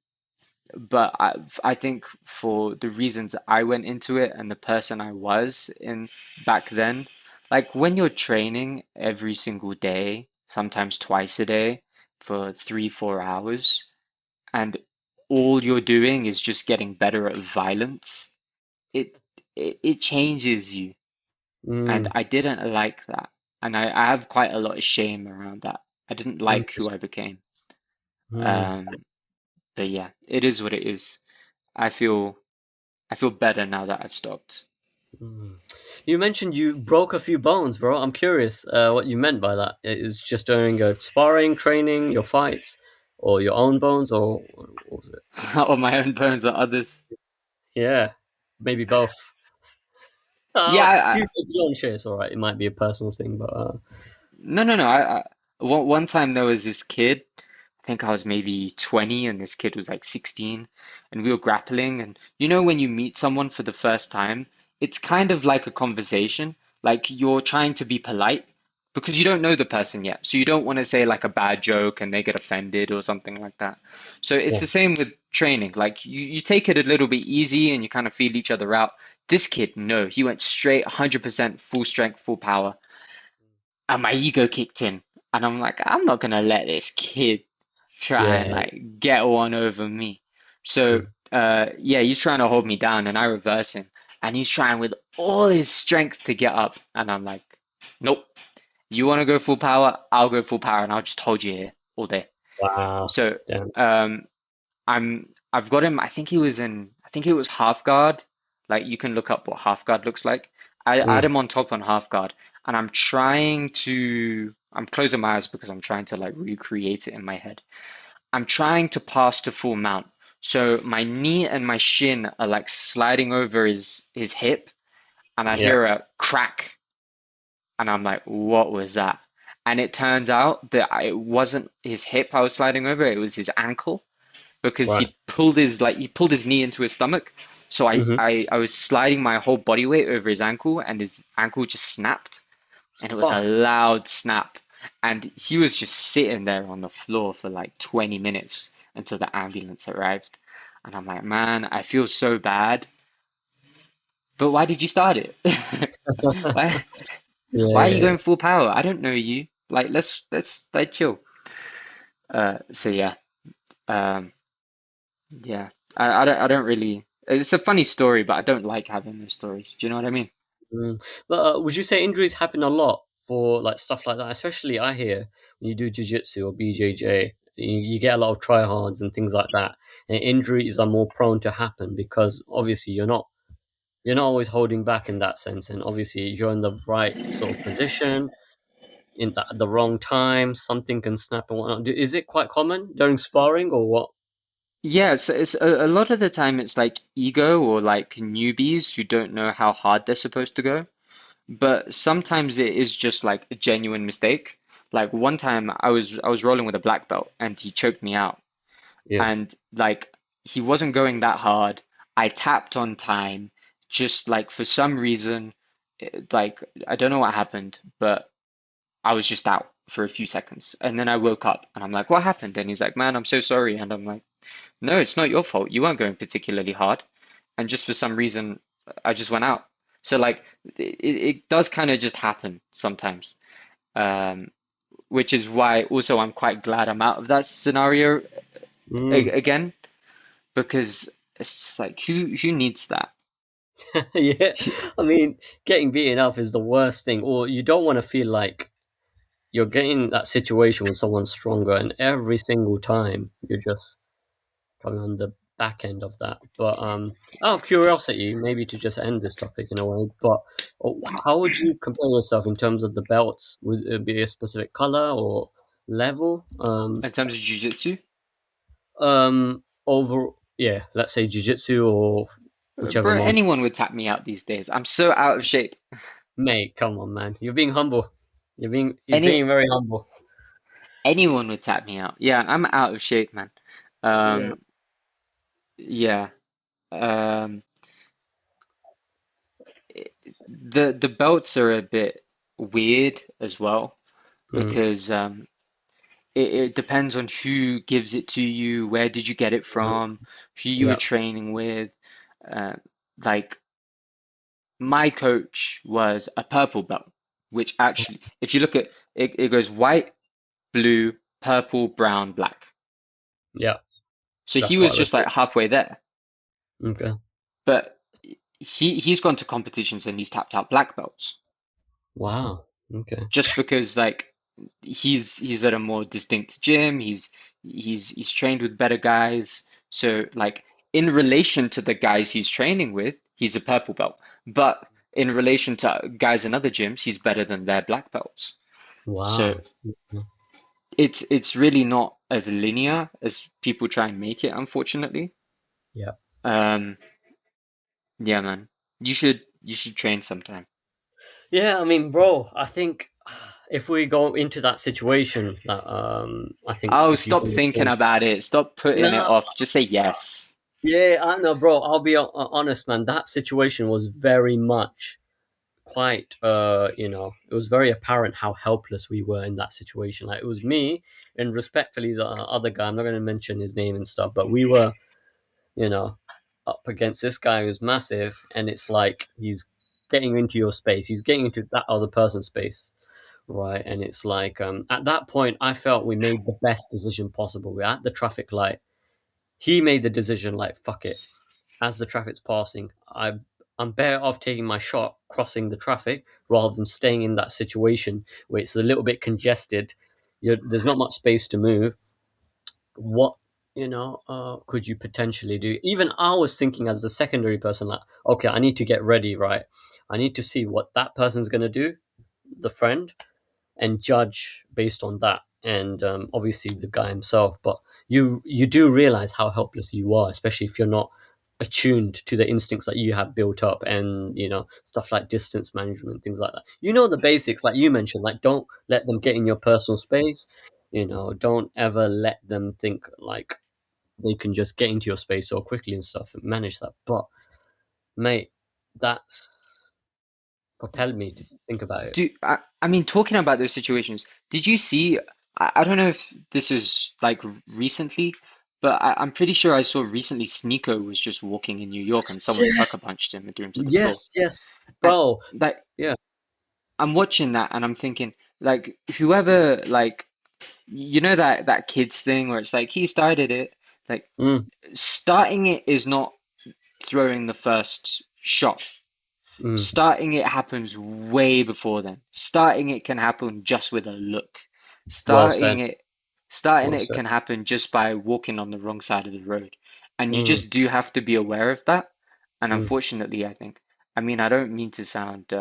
but I think for the reasons I went into it and the person I was in back then, like when you're training every single day, sometimes twice a day for 3, 4 hours, and all you're doing is just getting better at violence, it it changes you. And Mm, I didn't like that. And I have quite a lot of shame around that. I didn't like who interesting. I became. Mm, Um, but yeah, it is what it is. I feel I feel better now that I've stopped. mm. You mentioned you broke a few bones, bro. I'm curious what you meant by that. Is just during your sparring, training, your fights, or your own bones, or what was it? Or my own bones or others. Yeah, maybe both. Yeah, If you, if you don't share, it's all right. It might be a personal thing, but no. One time there was this kid, I think I was maybe 20 and this kid was like 16, and we were grappling. And you know, when you meet someone for the first time, it's kind of like a conversation. Like you're trying to be polite because you don't know the person yet. So you don't want to say like a bad joke and they get offended or something like that. So it's yeah. the same with training. Like you take it a little bit easy and you kind of feel each other out. This kid, no, he went straight 100% full strength, full power, and my ego kicked in. And I'm like, I'm not gonna let this kid try and Yeah. like get one over me. So Mm. yeah, he's trying to hold me down and I reverse him. And he's trying with all his strength to get up. And I'm like, nope. You wanna go full power? I'll go full power and I'll just hold you here all day. Wow. So Damn. um I've got him, I think it was half guard. Like you can look up what half guard looks like. I had Mm. him on top on half guard and I'm closing my eyes because I'm trying to like recreate it in my head. I'm trying to pass to full mount. So my knee and my shin are like sliding over his hip and I Yeah. hear a crack and I'm like, what was that? And it turns out that it wasn't his hip I was sliding over, it was his ankle because Right. he pulled his knee into his stomach. So Mm-hmm. I was sliding my whole body weight over his ankle and his ankle just snapped and it was a Fuck. loud snap. And he was just sitting there on the floor for like 20 minutes until the ambulance arrived. And I'm like, man, I feel so bad. But why did you start it? Why Yeah, why are you yeah. going full power? I don't know you. Like let's like chill. So yeah. Um Yeah, I don't really. It's a funny story, but I don't like having those stories. Do you know what I mean? Mm. But would you say injuries happen a lot for like stuff like that? Especially I hear when you do jiu-jitsu or BJJ, you get a lot of tryhards and things like that. And injuries are more prone to happen because obviously you're not always holding back in that sense. And obviously if you're in the right sort of position in the wrong time, something can snap and whatnot. Is it quite common during sparring or what? Yeah, so it's a lot of the time it's like ego or like newbies who don't know how hard they're supposed to go. But sometimes it is just like a genuine mistake. Like one time I was rolling with a black belt and he choked me out. Yeah. And like he wasn't going that hard. I tapped on time, just like for some reason, like I don't know what happened, but I was just out for a few seconds. And then I woke up and I'm like, what happened? And he's like, man, I'm so sorry. And I'm like, no, it's not your fault. You weren't going particularly hard. And just for some reason, I just went out. So like it does kind of just happen sometimes. Um, which is why also I'm quite glad I'm out of that scenario Mm. again, because it's just like who needs that? Yeah. I mean, getting beaten up is the worst thing, or you don't want to feel like you're getting that situation with someone stronger, and every single time you're just coming on the back end of that. But out of curiosity, maybe to just end this topic in a way, but how would you compare yourself in terms of the belts? Would it be a specific color or level? In terms of jiu-jitsu. Over, yeah, let's say jujitsu or whichever Bro, martial. anyone would tap me out these days. I'm so out of shape. Mate, come on, man, you're being humble. You're Any being very humble. anyone would tap me out. Yeah, I'm out of shape, man. Yeah. Yeah. Um, the belts are a bit weird as well Mm, because it depends on who gives it to you, where did you get it mm, from, who you were yeah. training with. Uh, like my coach was a purple belt, which actually, if you look at it, it goes white, blue, purple, brown, black. Yeah. So he That's was what I just like thought. halfway there. Okay. But he's gone to competitions and he's tapped out black belts Wow. Okay. just because like he's at a more distinct gym. He's trained with better guys. So like in relation to the guys he's training with, he's a purple belt. But in relation to guys in other gyms, he's better than their black belts. So Wow. Okay. it's really not as linear as people try and make it, unfortunately. Yeah. Um, yeah, man. You should train sometime. Yeah, I mean, bro, I think if we go into that situation, that I think Oh, if you stop go, thinking about it. Stop putting it no, off. Just say yes. yeah, I know, bro. I'll be honest, man. That situation was very much quite, it was very apparent how helpless we were in that situation. Like it was me, and respectfully, the other guy. I'm not going to mention his name and stuff, but we were, you know, up against this guy who's massive, and it's like he's getting into your space. He's getting into that other person's space, right? And it's like at that point, I felt we made the best decision possible. We're at the traffic light. He made the decision like, fuck it. As the traffic's passing, I'm better off taking my shot crossing the traffic rather than staying in that situation where it's a little bit congested. There's not much space to move. What could you potentially do? Even I was thinking as the secondary person, like, okay, I need to get ready, right? I need to see what that person's gonna do, the friend, and judge based on that. And obviously the guy himself, but you do realize how helpless you are, especially if you're not attuned to the instincts that you have built up, and stuff like distance management, things like that. The basics, like you mentioned, like don't let them get in your personal space. Don't ever let them think like they can just get into your space so quickly and stuff, and manage that. But mate, that's propelled me to think about it. I mean, talking about those situations, did you see? I don't know if this is like recently, but I'm pretty sure I saw recently Sneeko was just walking in New York and someone Yes, sucker punched him and threw him to the floor. yes, And bro. like, Yeah. I'm watching that and I'm thinking, like, whoever, like, that kids thing where it's like he started it, like, Mm, starting it is not throwing the first shot. mm. Starting it happens way before then. Starting it can happen just with a look. Well said. Starting it, starting Well it said. can happen just by walking on the wrong side of the road. And you Mm, just do have to be aware of that. And mm. unfortunately, I mean, I don't mean to sound,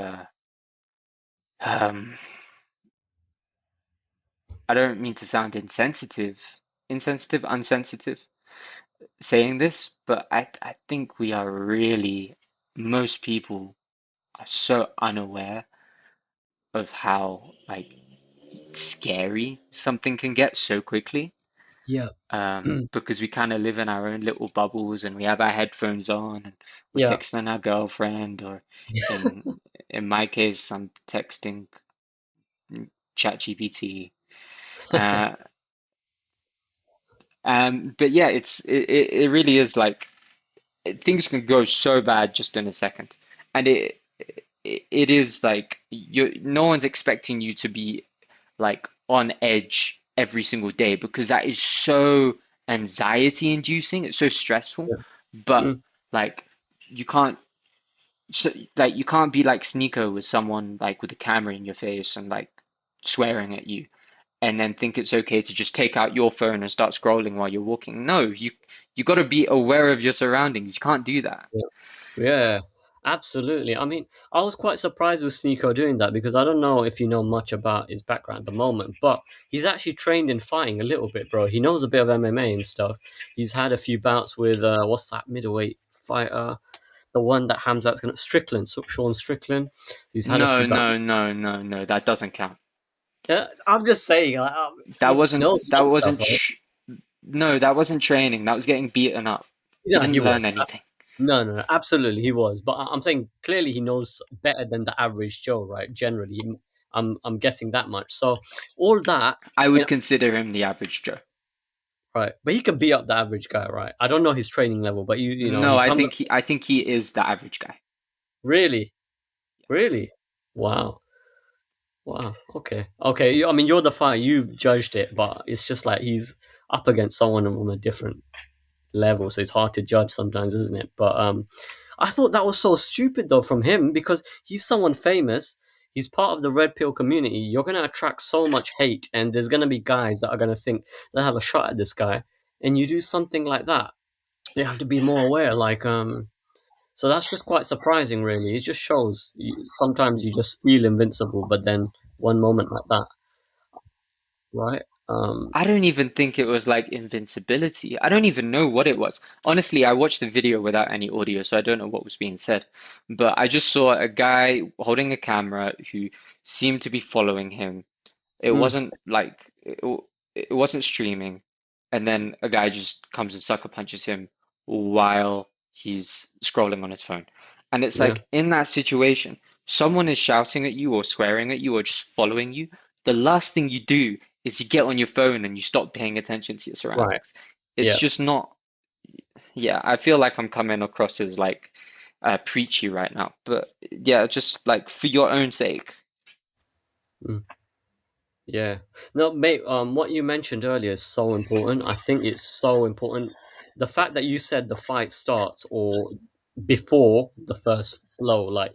um, I don't mean to sound unsensitive saying this, but I think we are really, most people are so unaware of how like scary something can get so quickly. Yeah. Because we kind of live in our own little bubbles and we have our headphones on and we're Yeah. texting our girlfriend or in in my case I'm texting ChatGPT. Uh, but yeah, it really is like things can go so bad just in a second, and it is like no one's expecting you to be like on edge every single day because that is so anxiety inducing. It's so stressful. Yeah. But Mm, like you can't like you can't be like Sneeko with someone like with a camera in your face and like swearing at you and then think it's okay to just take out your phone and start scrolling while you're walking. No, you got to be aware of your surroundings. You can't do that. yeah. Yeah. Absolutely. I mean, I was quite surprised with Sneeko doing that because I don't know if you know much about his background at the moment, but he's actually trained in fighting a little bit, bro. He knows a bit of MMA and stuff. He's had a few bouts with what's that middleweight fighter? The one that Hamzat's gonna Strickland, Sean Strickland. He's had a few No, bouts. no, no, no, no. That doesn't count. Yeah, I'm just saying, like, That he wasn't knows that some stuff, wasn't right? tr no, that wasn't training. That was getting beaten up. He Yeah, he didn't learn was. anything. No, no, no, absolutely he was. But I'm saying clearly he knows better than the average Joe, right? Generally, I'm guessing that much. So all that, I and would consider him the average Joe. right, but he can beat up the average guy, right? I don't know his training level, but you know No, he comes up I think he is the average guy. really, really. Wow, wow. Okay, okay. I mean, you're the fighter. You've judged it, but it's just like he's up against someone on a different level, so it's hard to judge sometimes, isn't it? But I thought that was so stupid though from him because he's someone famous. He's part of the red pill community. You're gonna attract so much hate, and there's gonna be guys that are gonna think they have a shot at this guy, and you do something like that. You have to be more aware. So that's just quite surprising, really. It just shows sometimes you just feel invincible, but then one moment like that, right? I don't even think it was like invincibility. I don't even know what it was. Honestly, I watched the video without any audio, so I don't know what was being said. But I just saw a guy holding a camera who seemed to be following him. It mm, wasn't like it wasn't streaming, and then a guy just comes and sucker punches him while he's scrolling on his phone. And it's yeah, like in that situation, someone is shouting at you or swearing at you or just following you. The last thing you do is you get on your phone and you stop paying attention to your right, surroundings. It's yeah. just not, yeah, I feel like I'm coming across as like preachy right now. But yeah, just like for your own sake. Mm. Yeah. No, mate, what you mentioned earlier is so important. I think it's so important. The fact that you said the fight starts or before the first blow, like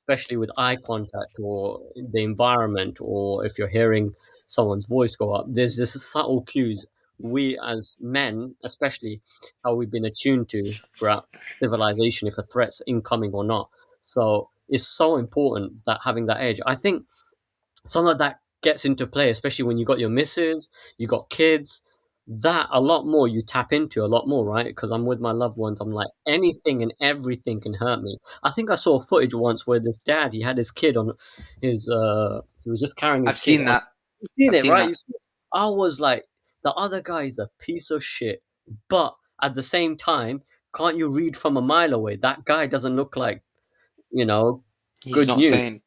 especially with eye contact or the environment, or if you're hearing someone's voice go up, there's this subtle cues we as men, especially how we've been attuned to throughout civilization, if a threat's incoming or not. So it's so important that having that edge. I think some of that gets into play, especially when you got your missus, you got kids. That a lot more you tap into a lot more, right? Because I'm with my loved ones. I'm like anything and everything can hurt me. I think I saw footage once where this dad he had his kid on his he was just carrying his I've kid seen on. that. You've seen I've it, seen right? that. You see, I was like, the other guy is a piece of shit, but at the same time, can't you read from a mile away? That guy doesn't look like you know He's good not news. saying.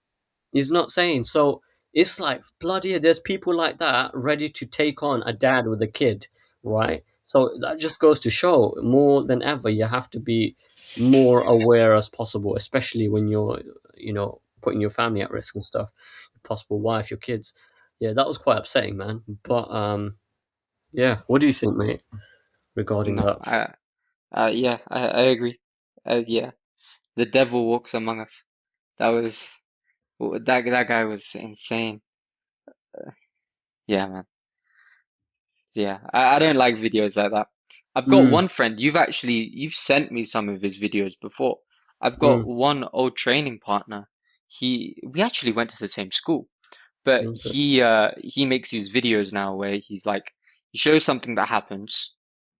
He's not saying. So it's like bloody. There's people like that ready to take on a dad with a kid, right? So that just goes to show more than ever you have to be more aware as possible, especially when you're putting your family at risk and stuff, your possible wife, your kids. Yeah, that was quite upsetting, man. But yeah, what do you think, mate, regarding No, that? yeah, I agree. Yeah, the devil walks among us. That was that guy was insane. Yeah, man. Yeah, I don't like videos like that. I've got Mm, one friend. You've sent me some of his videos before. I've got mm, one old training partner. We actually went to the same school, but okay. he makes these videos now where he's like he shows something that happens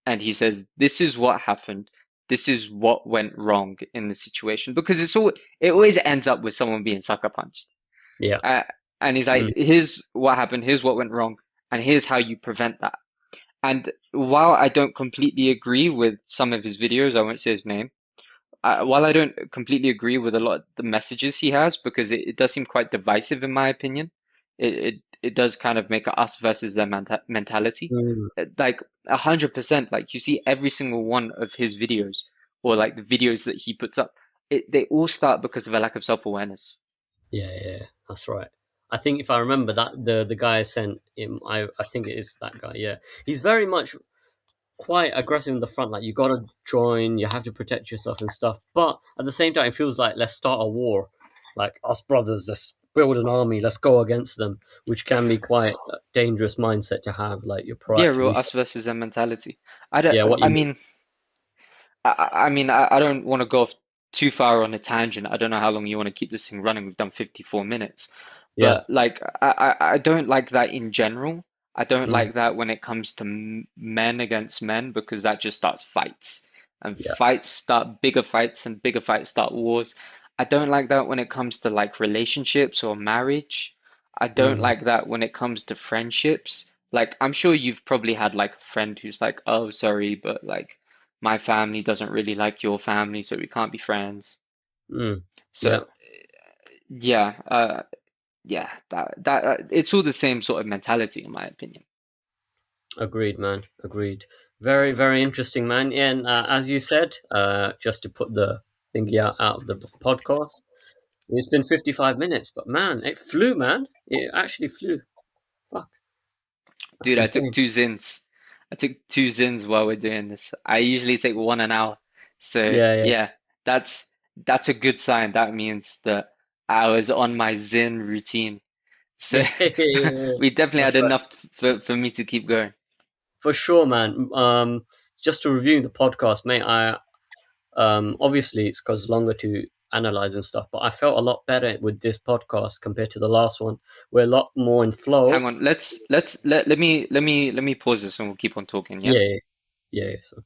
and he says, "This is what happened. This is what went wrong in the situation." Because it always ends up with someone being sucker punched. Yeah. Uh, and he's Mm, like, "Here's what happened. Here's what went wrong, and here's how you prevent that." And while I don't completely agree with some of his videos, I won't say his name. While I don't completely agree with a lot of the messages he has, because it does seem quite divisive in my opinion, it does kind of make a us versus them mentality. mm. Like 100%, like you see every single one of his videos, or like the videos that he puts up, they all start because of a lack of self-awareness. Yeah, yeah, that's right. I think if I remember that the guy I sent him, I think it is that guy. Yeah, he's very much quite aggressive in the front. Like you gotta join, you have to protect yourself and stuff. But at the same time, it feels like let's start a war, like us brothers. Let's build an army. Let's go against them, which can be quite a dangerous mindset to have. Like you're Yeah, real proactively. us versus them mentality. I don't, Yeah, what I you mean? mean, I don't want to go off too far on a tangent. I don't know how long you want to keep this thing running. We've done 54 minutes. Yeah. But like I don't like that in general. I don't Mm, like that when it comes to men against men because that just starts fights. And yeah. fights start bigger fights and bigger fights start wars. I don't like that when it comes to like relationships or marriage. I don't Mm, like that when it comes to friendships. Like I'm sure you've probably had like a friend who's like, "Oh, sorry, but like my family doesn't really like your family, so we can't be friends. Mm. Yeah. So yeah, yeah, that it's all the same sort of mentality, in my opinion. Agreed, man. Agreed. Very, very interesting, man. Yeah, and as you said, just to put the thingy out of the podcast, it's been 55 minutes, but man, it flew, man. It actually flew. Fuck, that's Dude, I took insane. two Zins. I took two Zins while we're doing this. I usually take one an hour. So Yeah, yeah. yeah, that's a good sign. That means that I was on my Zin routine. So Yeah, yeah, yeah, yeah. we definitely That's had right. enough for me to keep going. For sure, man. Just to review the podcast, mate, I obviously it's goes longer to analyze and stuff, but I felt a lot better with this podcast compared to the last one. We're a lot more in flow. Hang on, let me pause this and we'll keep on talking, yeah? Yeah, yeah, yeah. Yeah, so.